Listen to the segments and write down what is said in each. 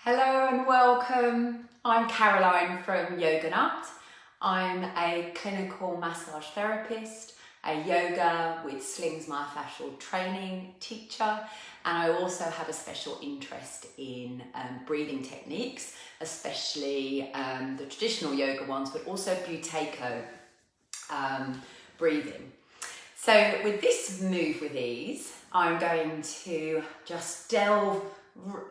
Hello and welcome. I'm Caroline from Yoga Nut. I'm a clinical massage therapist, a yoga with slings myofascial training teacher, and I also have a special interest in breathing techniques, especially the traditional yoga ones, but also Butekyo breathing. So with this Move With Ease, I'm going to just delve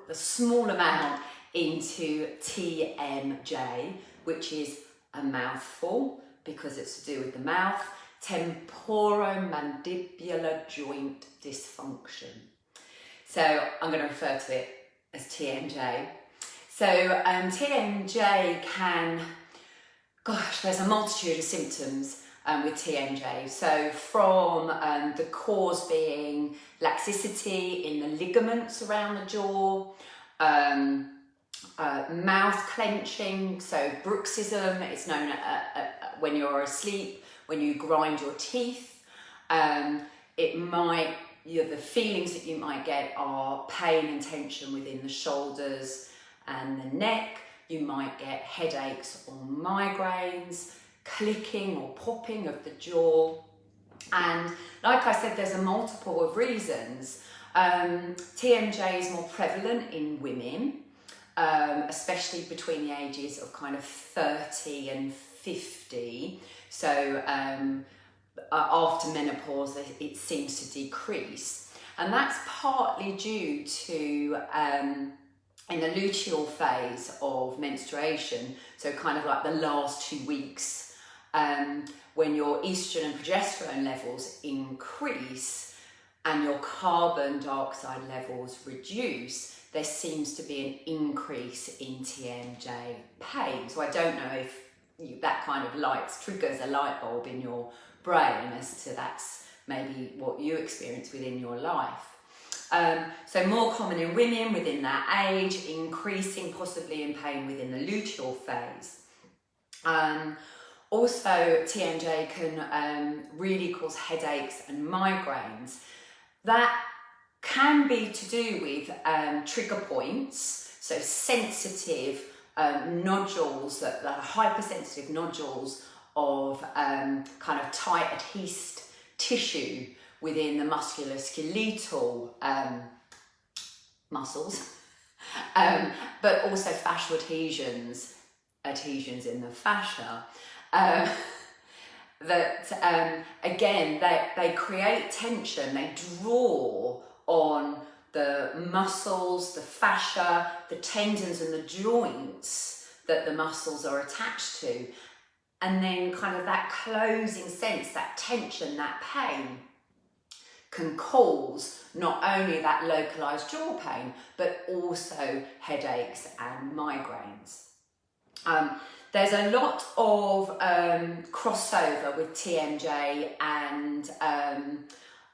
a small amount into TMJ, which is a mouthful because it's to do with the mouth, Temporomandibular joint dysfunction. So I'm going to refer to it as TMJ. So TMJ there's a multitude of symptoms with TMJ. So from the cause being laxicity in the ligaments around the jaw, mouth clenching, so bruxism, it's known when you're asleep, when you grind your teeth. The feelings that you might get are pain and tension within the shoulders and the neck. You might get headaches or migraines, clicking or popping of the jaw. And like I said, there's a multiple of reasons. TMJ is more prevalent in women, especially between the ages of kind of 30 and 50. So after menopause, it seems to decrease. And that's partly due to in the luteal phase of menstruation, so kind of like the last 2 weeks, when your estrogen and progesterone levels increase and your carbon dioxide levels reduce, there seems to be an increase in TMJ pain. So I don't know if that kind of triggers a light bulb in your brain as to that's maybe what you experience within your life. So more common in women within that age, increasing possibly in pain within the luteal phase. Also, TMJ can really cause headaches and migraines. That can be to do with trigger points, so sensitive nodules, that are hypersensitive nodules of kind of tight adhesed tissue within the musculoskeletal muscles, but also fascial adhesions in the fascia. Again, they create tension, they draw on the muscles, the fascia, the tendons and the joints that the muscles are attached to. And then kind of that closing sense, that tension, that pain can cause not only that localized jaw pain, but also headaches and migraines. There's a lot of crossover with TMJ and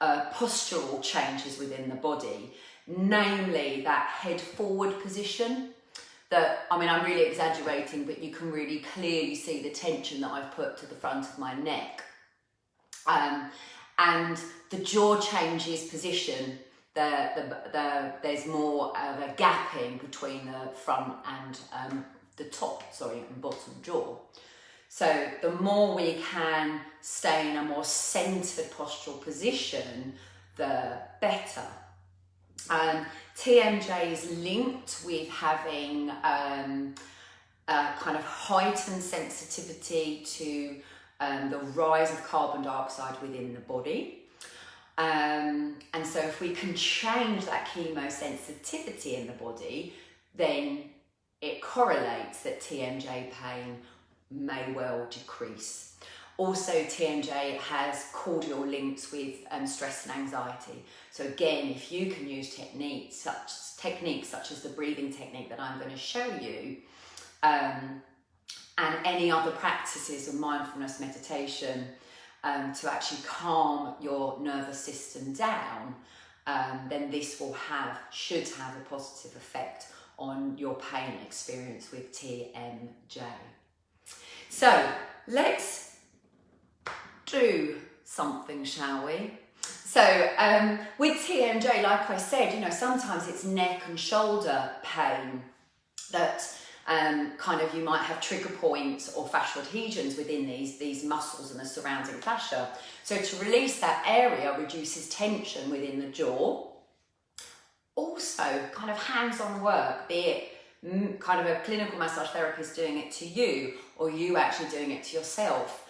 postural changes within the body, namely that head forward position that, I'm really exaggerating, but you can really clearly see the tension that I've put to the front of my neck. And the jaw changes position, there's more of a gapping between the front and and bottom jaw. So the more we can stay in a more centered postural position, the better. TMJ is linked with having a kind of heightened sensitivity to the rise of carbon dioxide within the body. And so if we can change that chemosensitivity in the body, then it correlates that TMJ pain may well decrease. Also, TMJ has causal links with stress and anxiety. So again, if you can use techniques such as the breathing technique that I'm going to show you, and any other practices of mindfulness meditation to actually calm your nervous system down, then this should have a positive effect on your pain experience with TMJ. So let's do something, shall we? So with TMJ, like I said, sometimes it's neck and shoulder pain that kind of you might have trigger points or fascial adhesions within these muscles and the surrounding fascia. So to release that area reduces tension within the jaw. Also, kind of hands-on work, be it kind of a clinical massage therapist doing it to you or you actually doing it to yourself,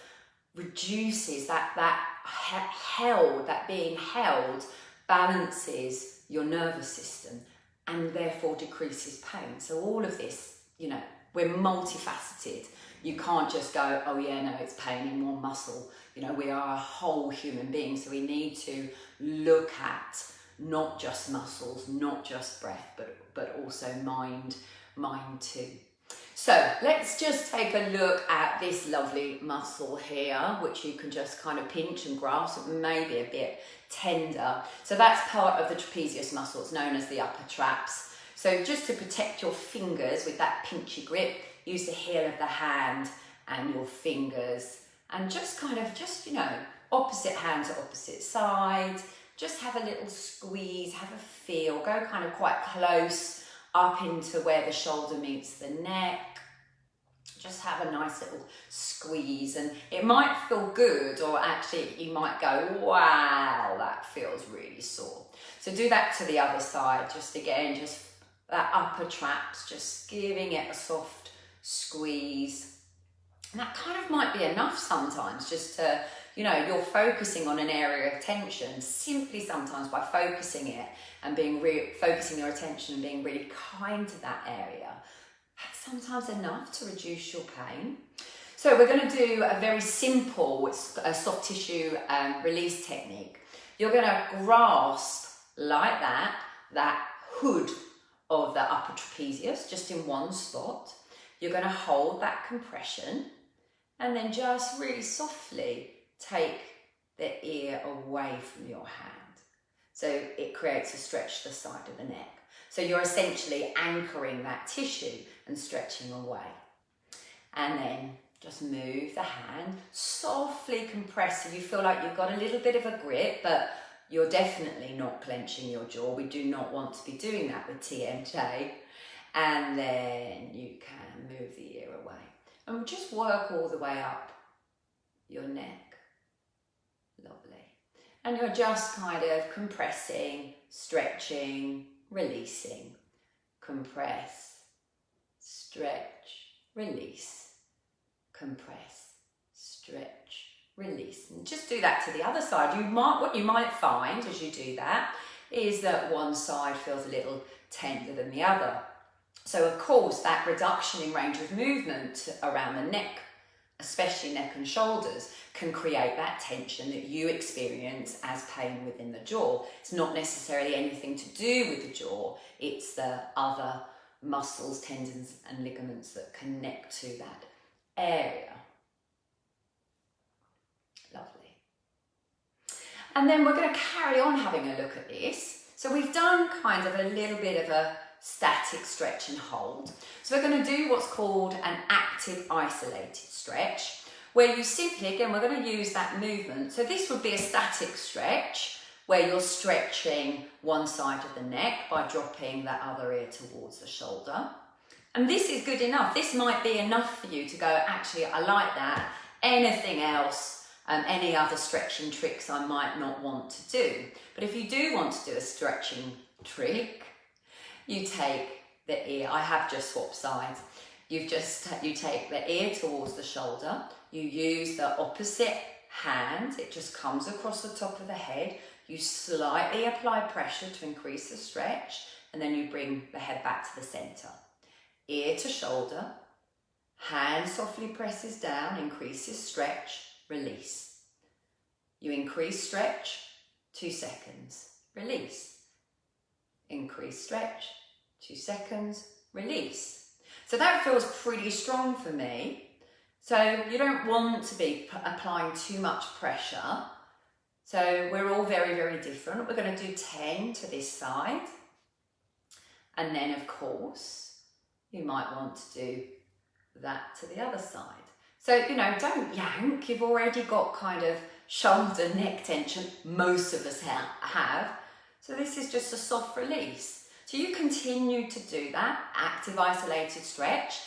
reduces that being held balances your nervous system and therefore decreases pain. So all of this, you know, we're multifaceted. You can't just go, oh yeah, no, it's pain in one muscle. You know, we are a whole human being, so we need to look at not just muscles, not just breath, but also mind too. So let's just take a look at this lovely muscle here, which you can just kind of pinch and grasp. It may be a bit tender. So that's part of the trapezius muscle. It's known as the upper traps. So just to protect your fingers with that pinchy grip, use the heel of the hand and your fingers and just kind of, you know, opposite hand to opposite side. Just have a little squeeze, have a feel, go kind of quite close up into where the shoulder meets the neck. Just have a nice little squeeze, and it might feel good, or actually you might go, wow, that feels really sore. So do that to the other side, just again, just that upper traps, just giving it a soft squeeze. And that kind of might be enough sometimes, just to, you know, you're focusing on an area of tension, simply sometimes by focusing it and focusing your attention and being really kind to that area. That's sometimes enough to reduce your pain. So we're going to do a very simple soft tissue release technique. You're going to grasp like that hood of the upper trapezius, just in one spot. You're going to hold that compression and then just really softly take the ear away from your hand. So it creates a stretch to the side of the neck. So you're essentially anchoring that tissue and stretching away. And then just move the hand, softly compress so you feel like you've got a little bit of a grip, but you're definitely not clenching your jaw. We do not want to be doing that with TMJ. And then you can move the ear away. And we'll just work all the way up your neck. Lovely. And you're just kind of compressing, stretching, releasing. Compress, stretch, release. Compress, stretch, release. And just do that to the other side. What you might find as you do that is that one side feels a little tender than the other. So of course that reduction in range of movement around the neck, especially neck and shoulders, can create that tension that you experience as pain within the jaw. It's not necessarily anything to do with the jaw, it's the other muscles, tendons and ligaments that connect to that area. Lovely. And then we're going to carry on having a look at this. So we've done kind of a little bit of a static stretch and hold. So we're going to do what's called an active isolated stretch, where you simply, again, we're going to use that movement. So this would be a static stretch where you're stretching one side of the neck by dropping that other ear towards the shoulder. And this is good enough. This might be enough for you to go, actually, I like that. Anything else, any other stretching tricks I might not want to do. But if you do want to do a stretching trick, you take the ear, I have just swapped sides. You take the ear towards the shoulder. You use the opposite hand. It just comes across the top of the head. You slightly apply pressure to increase the stretch, and then you bring the head back to the center. Ear to shoulder, hand softly presses down, increases stretch, release. You increase stretch, 2 seconds, release. Increase stretch, 2 seconds, release. So that feels pretty strong for me. So you don't want to be applying too much pressure. So we're all very, very different. We're going to do 10 to this side. And then of course, you might want to do that to the other side. So, you know, don't yank. You've already got kind of shoulder, neck tension. Most of us have. So this is just a soft release. So you continue to do that active isolated stretch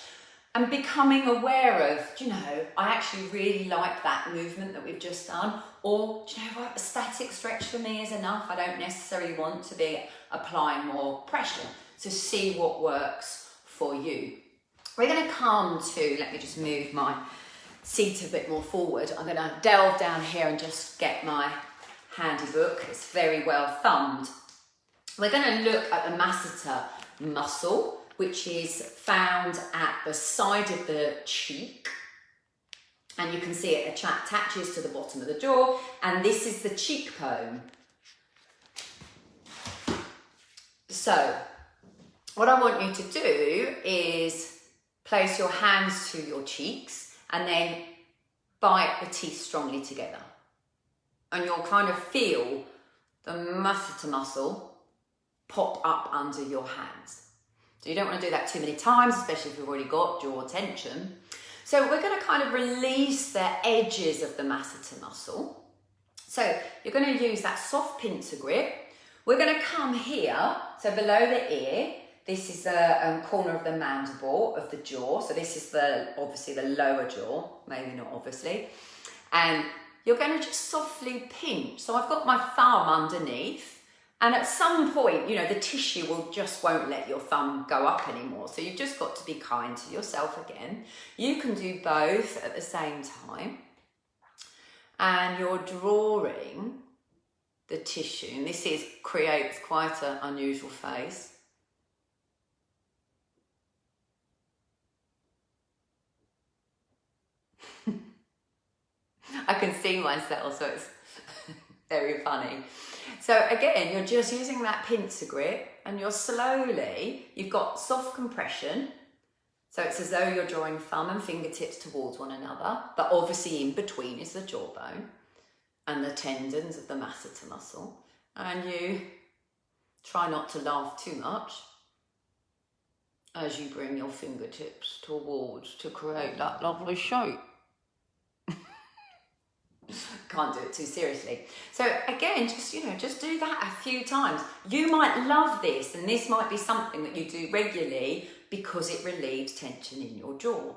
and becoming aware of, do you know, I actually really like that movement that we've just done, or do you know what, a static stretch for me is enough. I don't necessarily want to be applying more pressure. So see what works for you. We're going to come to, let me just move my seat a bit more forward. I'm going to delve down here and just get my handy book. It's very well thumbed. We're going to look at the masseter muscle, which is found at the side of the cheek. And you can see it attaches to the bottom of the jaw. And this is the cheekbone. So what I want you to do is place your hands to your cheeks and then bite the teeth strongly together. And you'll kind of feel the masseter muscle pop up under your hands. So you don't want to do that too many times, especially if you've already got jaw tension. So we're going to kind of release the edges of the masseter muscle. So you're going to use that soft pincer grip. We're going to come here, so below the ear. This is the corner of the mandible of the jaw. So this is obviously the lower jaw, maybe not obviously. And you're going to just softly pinch. So I've got my thumb underneath. And at some point, you know, the tissue won't let your thumb go up anymore. So you've just got to be kind to yourself again. You can do both at the same time. And you're drawing the tissue. And this creates quite an unusual face. I can see myself, so it's very funny. So again, you're just using that pincer grip and you've got soft compression. So it's as though you're drawing thumb and fingertips towards one another, but obviously in between is the jawbone and the tendons of the masseter muscle. And you try not to laugh too much as you bring your fingertips towards to create that lovely shape. Can't do it too seriously. So again, just do that a few times. You might love this, and this might be something that you do regularly because it relieves tension in your jaw.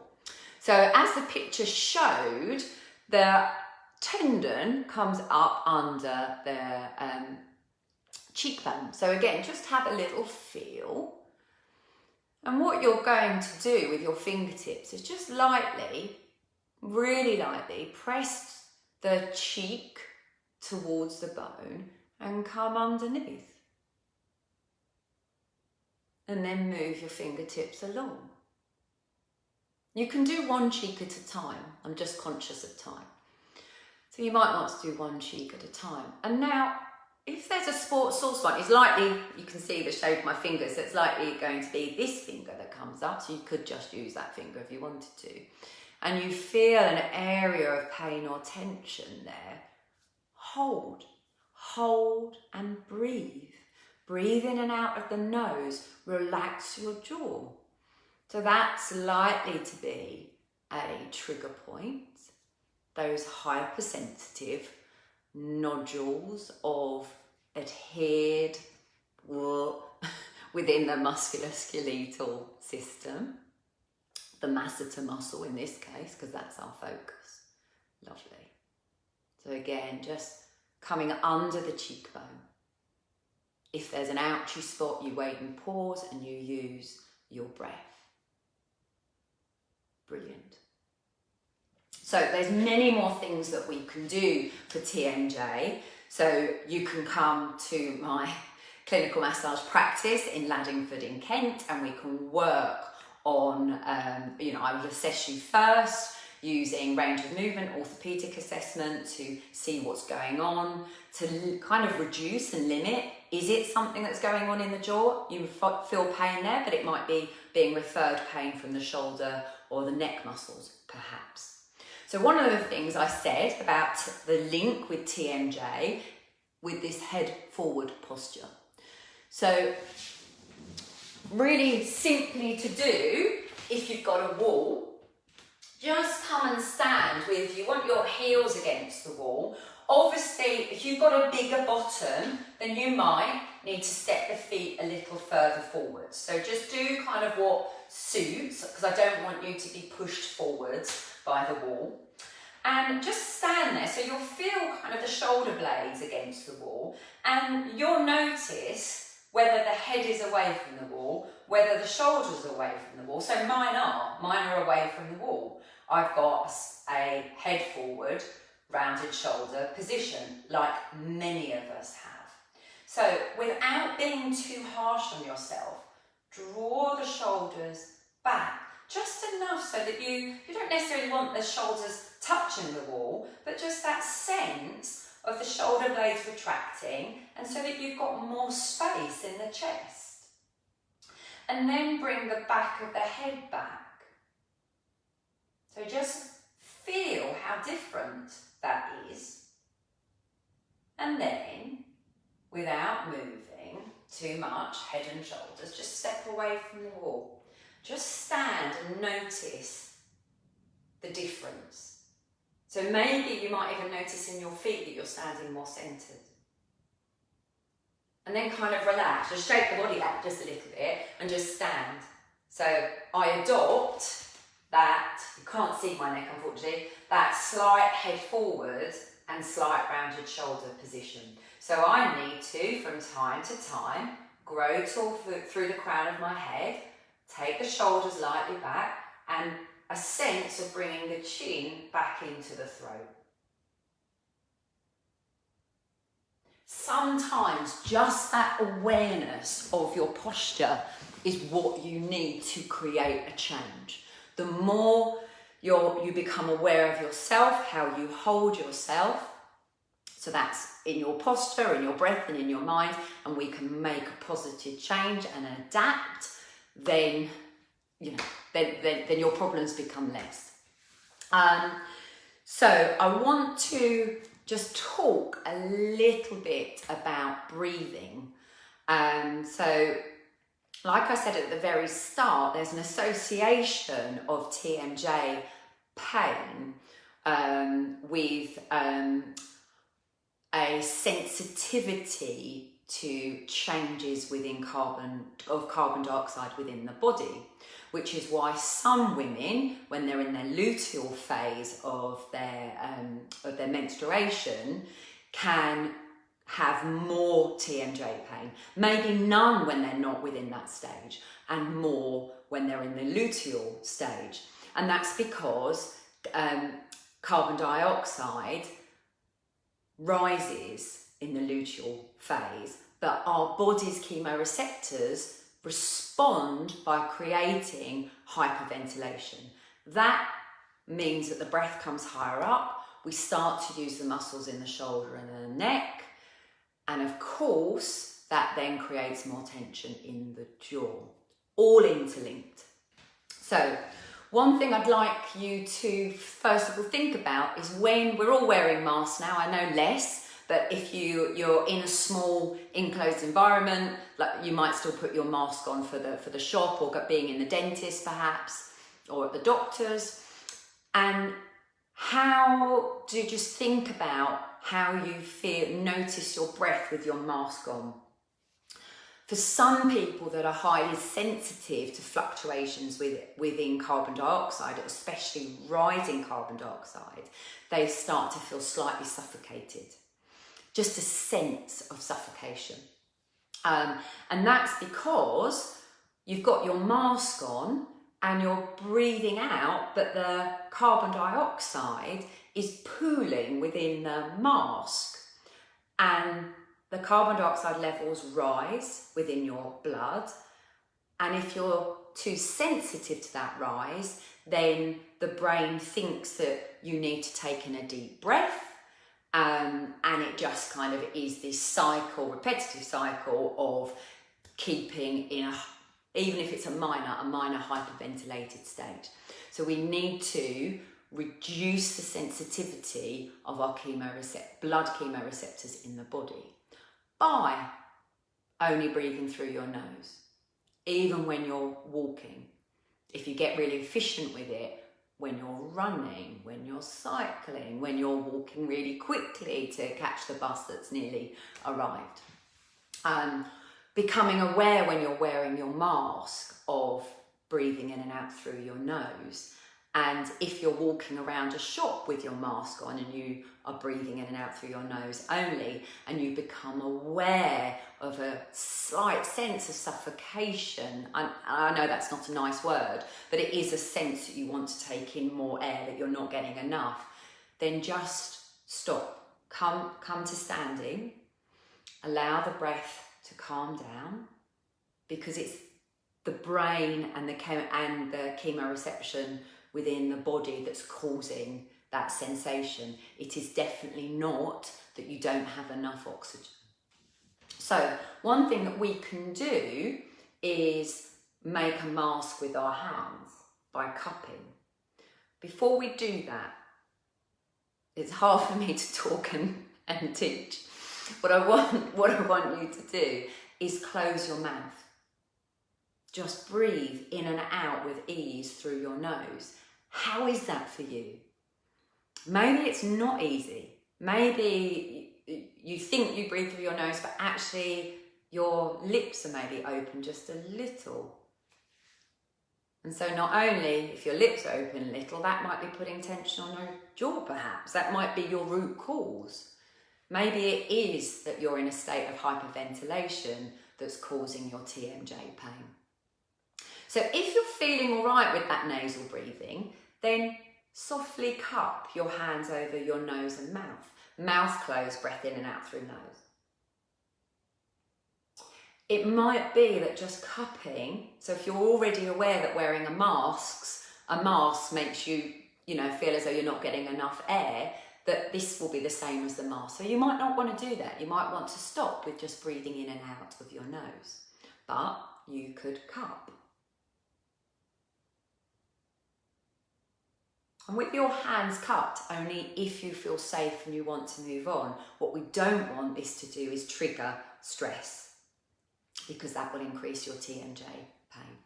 So as the picture showed, the tendon comes up under the cheekbone. So again, just have a little feel. And what you're going to do with your fingertips is just lightly, really lightly, press the cheek towards the bone and come underneath. And then move your fingertips along. You can do one cheek at a time. I'm just conscious of time. So you might want to do one cheek at a time. And now, if there's a sore spot, it's likely, you can see the shape of my fingers, so it's likely going to be this finger that comes up. So you could just use that finger if you wanted to. And you feel an area of pain or tension there, hold and breathe. Breathe in and out of the nose, relax your jaw. So that's likely to be a trigger point. Those hypersensitive nodules of adhered within the musculoskeletal system. The masseter muscle in this case, because that's our focus. Lovely. So again, just coming under the cheekbone. If there's an ouchy spot, you wait and pause and you use your breath. Brilliant. So there's many more things that we can do for TMJ. So you can come to my clinical massage practice in Laddingford in Kent, and we can work on, I will assess you first using range of movement, orthopedic assessment to see what's going on, to kind of reduce and limit. Is it something that's going on in the jaw? You feel pain there, but it might be being referred pain from the shoulder or the neck muscles, perhaps. So one of the things I said about the link with TMJ with this head forward posture. So really simply to do, if you've got a wall, just come and stand with, you want your heels against the wall. Obviously, if you've got a bigger bottom, then you might need to step the feet a little further forward. So just do kind of what suits, because I don't want you to be pushed forwards by the wall. And just stand there, so you'll feel kind of the shoulder blades against the wall, and you'll notice whether the head is away from the wall, whether the shoulders are away from the wall. So mine are away from the wall. I've got a head forward, rounded shoulder position, like many of us have. So without being too harsh on yourself, draw the shoulders back, just enough so that you don't necessarily want the shoulders touching the wall, but just that sense of the shoulder blades retracting, and so that you've got more space in the chest. And then bring the back of the head back. So just feel how different that is. And then, without moving too much, head and shoulders, just step away from the wall. Just stand and notice the difference. So maybe you might even notice in your feet that you're standing more centred. And then kind of relax, just shake the body out just a little bit and just stand. So I adopt that, you can't see my neck unfortunately, that slight head forward and slight rounded shoulder position. So I need to, from time to time, grow tall through the crown of my head, take the shoulders lightly back, and a sense of bringing the chin back into the throat. Sometimes just that awareness of your posture is what you need to create a change. The more you become aware of yourself, how you hold yourself, so that's in your posture, in your breath and in your mind, and we can make a positive change and adapt, then then your problems become less. So I want to just talk a little bit about breathing. So like I said at the very start, there's an association of TMJ pain with a sensitivity to changes within carbon dioxide within the body, which is why some women, when they're in their luteal phase of their menstruation, can have more TMJ pain. Maybe none when they're not within that stage, and more when they're in the luteal stage. And that's because carbon dioxide rises in the luteal phase, but our body's chemoreceptors respond by creating hyperventilation. That means that the breath comes higher up, we start to use the muscles in the shoulder and the neck, and of course that then creates more tension in the jaw, all interlinked. So one thing I'd like you to first of all think about is, when we're all wearing masks now, I know less, but if you're in a small enclosed environment, like you might still put your mask on for the shop, or being in the dentist perhaps, or at the doctor's. And how do you just think about how you feel, notice your breath with your mask on. For some people that are highly sensitive to fluctuations within carbon dioxide, especially rising carbon dioxide, they start to feel slightly suffocated. Just a sense of suffocation. And that's because you've got your mask on and you're breathing out, but the carbon dioxide is pooling within the mask, and the carbon dioxide levels rise within your blood. And if you're too sensitive to that rise, then the brain thinks that you need to take in a deep breath. And it just kind of is this cycle, repetitive cycle of keeping in even if it's a minor hyperventilated state. So we need to reduce the sensitivity of our blood chemoreceptors in the body by only breathing through your nose, even when you're walking. If you get really efficient with it, when you're running, when you're cycling, when you're walking really quickly to catch the bus that's nearly arrived. becoming aware when you're wearing your mask of breathing in and out through your nose. And if you're walking around a shop with your mask on and you are breathing in and out through your nose only, and you become aware of a slight sense of suffocation, I know that's not a nice word, but it is a sense that you want to take in more air, that you're not getting enough, then just stop. Come to standing, allow the breath to calm down, because it's the brain and the chemoreception within the body that's causing that sensation. It is definitely not that you don't have enough oxygen. So one thing that we can do is make a mask with our hands by cupping. Before we do that, it's hard for me to talk and teach. What I want you to do is close your mouth. Just breathe in and out with ease through your nose. How is that for you? Maybe it's not easy. Maybe you think you breathe through your nose, but actually your lips are maybe open just a little. And so not only if your lips are open a little, that might be putting tension on your jaw perhaps. That might be your root cause. Maybe it is that you're in a state of hyperventilation that's causing your TMJ pain. So if you're feeling all right with that nasal breathing, then softly cup your hands over your nose and mouth. Mouth closed, breath in and out through nose. It might be that just cupping, so if you're already aware that wearing a mask makes you, feel as though you're not getting enough air, that this will be the same as the mask. So you might not want to do that. You might want to stop with just breathing in and out of your nose. But you could cup. And with your hands cupped, only if you feel safe and you want to move on. What we don't want this to do is trigger stress, because that will increase your TMJ pain.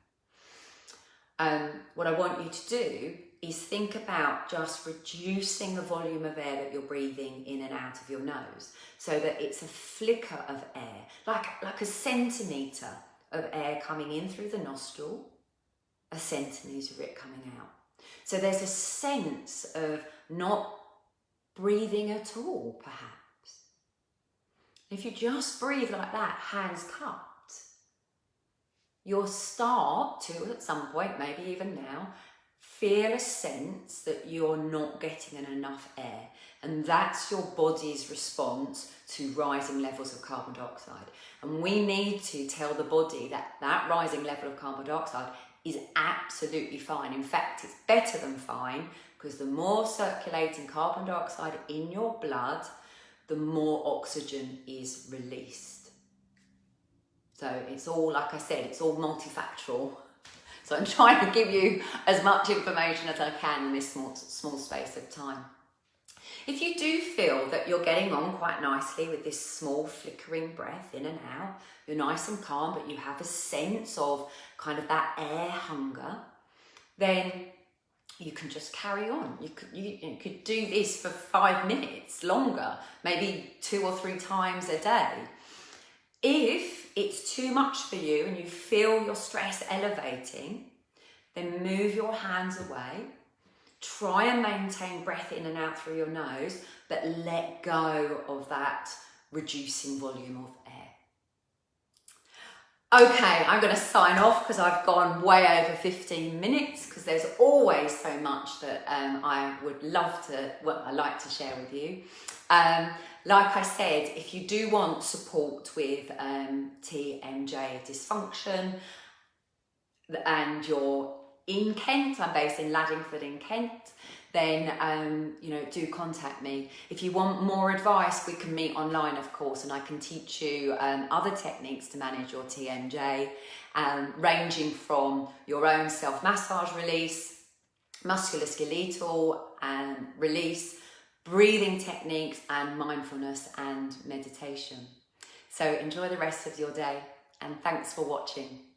What I want you to do is think about just reducing the volume of air that you're breathing in and out of your nose, so that it's a flicker of air, like a centimetre of air coming in through the nostril, a centimetre of it coming out. So there's a sense of not breathing at all, perhaps. If you just breathe like that, hands cupped, you'll start to, at some point, maybe even now, feel a sense that you're not getting enough air. And that's your body's response to rising levels of carbon dioxide. And we need to tell the body that that rising level of carbon dioxide is absolutely fine. In fact, it's better than fine, because the more circulating carbon dioxide in your blood, the more oxygen is released. So it's all, like I said, it's all multifactorial. So I'm trying to give you as much information as I can in this small space of time. If you do feel that you're getting on quite nicely with this small flickering breath in and out, you're nice and calm, but you have a sense of kind of that air hunger, then you can just carry on. You could do this for 5 minutes longer, maybe 2 or 3 times a day. If it's too much for you and you feel your stress elevating, then move your hands away. Try and maintain breath in and out through your nose, but let go of that reducing volume of air. Okay, I'm going to sign off because I've gone way over 15 minutes, because there's always so much that I would love to, I like to share with you. Like I said, if you do want support with TMJ dysfunction and you're in Kent, I'm based in Laddingford in Kent, then do contact me. If you want more advice, we can meet online, of course, and I can teach you other techniques to manage your TMJ, ranging from your own self-massage release, musculoskeletal release, breathing techniques, and mindfulness and meditation. So enjoy the rest of your day, and thanks for watching.